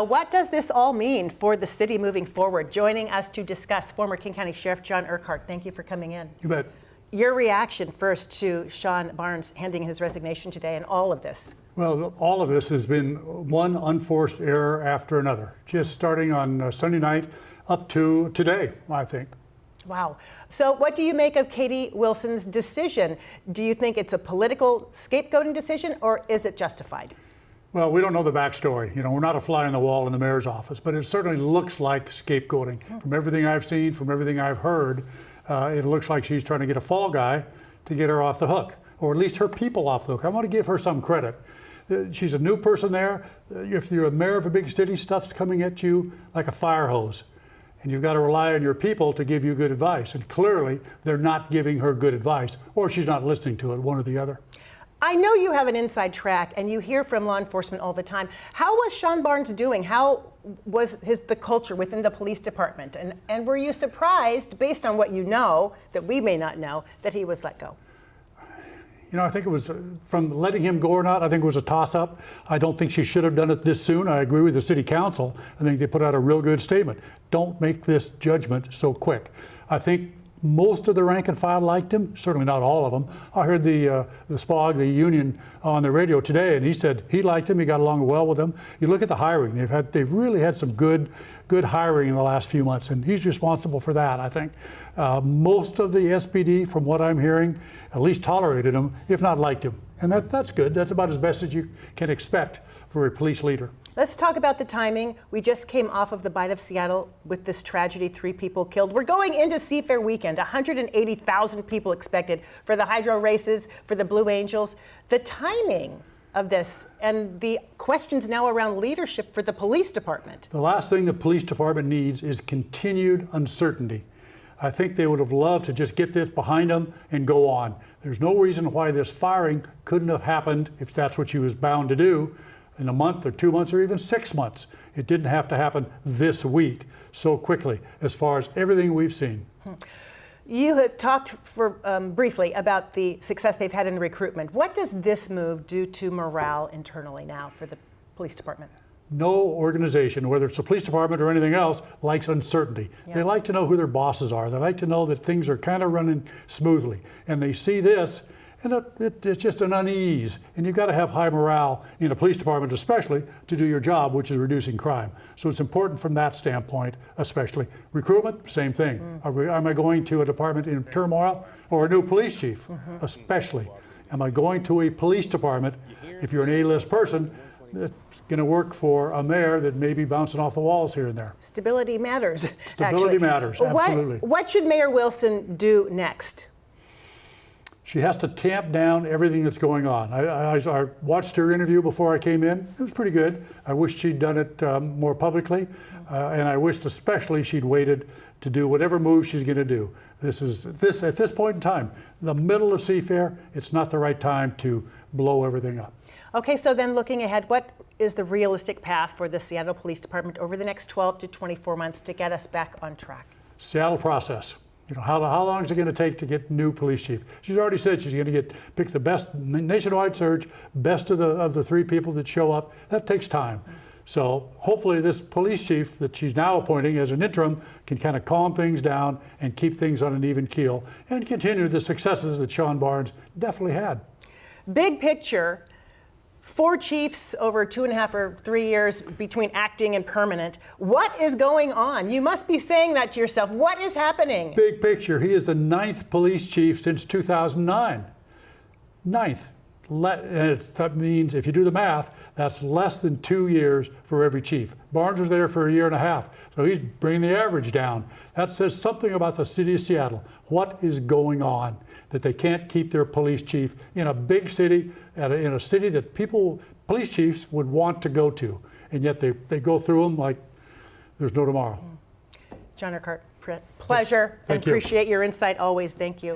What does this all mean for the city moving forward? Joining us to discuss, former King County Sheriff John Urquhart. Thank you for coming in. You bet. Your reaction first to Shon Barnes handing his resignation today and all of this. Well, all of this has been one unforced error after another, just starting on Sunday night up to today, I think. Wow. So what do you make of Katie Wilson's decision? Do you think it's a political scapegoating decision, or is it justified? Well, we don't know the backstory. You know, we're not a fly on the wall in the mayor's office, but it certainly looks like scapegoating. From everything I've seen, from everything I've heard, it looks like she's trying to get a fall guy to get her off the hook, or at least her people off the hook. I want to give her some credit. She's a new person there. If you're a mayor of a big city, stuff's coming at you like a fire hose. And you've got to rely on your people to give you good advice. And clearly, they're not giving her good advice, or she's not listening to it, one or the other. I know you have an inside track, and you hear from law enforcement all the time. How was Shon Barnes doing? How was the culture within the police department? And were you surprised, based on what you know, that we may not know, that he was let go? You know, I think it was, from letting him go or not, I think it was a toss-up. I don't think she should have done it this soon. I agree with the city council. I think they put out a real good statement. Don't make this judgment so quick. I think most of the rank and file liked him, certainly not all of them. I heard the SPOG, the union, on the radio today, and he said he liked him, he got along well with them. You look at the hiring, they've really had some good hiring in the last few months, and he's responsible for that, I think. Most of the SPD, from what I'm hearing, at least tolerated him, if not liked him. And that's good. That's about as best as you can expect for a police leader. Let's talk about the timing. We just came off of the Bite of Seattle with this tragedy, 3 people killed. We're going into Seafair weekend, 180,000 people expected for the hydro races, for the Blue Angels. The timing of this and the questions now around leadership for the police department. The last thing the police department needs is continued uncertainty. I think they would have loved to just get this behind them and go on. There's no reason why this firing couldn't have happened, if that's what she was bound to do, in a month or 2 months or even 6 months. It didn't have to happen this week so quickly, as far as everything we've seen. You have talked briefly about the success they've had in recruitment. What does this move do to morale internally now for the police department? No organization, whether it's the police department or anything else, likes uncertainty. Yeah. They like to know who their bosses are. They like to know that things are kind of running smoothly. And they see this, and it's just an unease. And you've got to have high morale in a police department, especially, to do your job, which is reducing crime. So it's important from that standpoint, especially. Recruitment, same thing. Am I going to a department in turmoil, or a new police chief, especially? Am I going to a police department, if you're an A-list person, that's going to work for a mayor that may be bouncing off the walls here and there? Stability matters. Stability matters, absolutely. What should Mayor Wilson do next? She has to tamp down everything that's going on. I watched her interview before I came in. It was pretty good. I wish she'd done it more publicly, and I wished especially she'd waited to do whatever move she's going to do. At this point in time, the middle of Seafair, it's not the right time to blow everything up. Okay, so then looking ahead, what is the realistic path for the Seattle Police Department over the next 12 to 24 months to get us back on track? Seattle process. You know, how long is it going to take to get new police chief? She's already said she's going to pick the best nationwide search, best of the 3 people that show up. That takes time. So hopefully this police chief that she's now appointing as an interim can kind of calm things down and keep things on an even keel and continue the successes that Shon Barnes definitely had. Big picture, 4 chiefs over 2.5 or 3 years between acting and permanent. What is going on? You must be saying that to yourself. What is happening? Big picture. He is the 9th police chief since 2009. 9th. And that means, if you do the math, that's less than 2 years for every chief. Barnes was there for 1.5 years, so he's bringing the average down. That says something about the city of Seattle. What is going on that they can't keep their police chief in a big city, in a city that police chiefs would want to go to, and yet they go through them like there's no tomorrow. John Urquhart, pleasure, and appreciate your insight always. Thank you.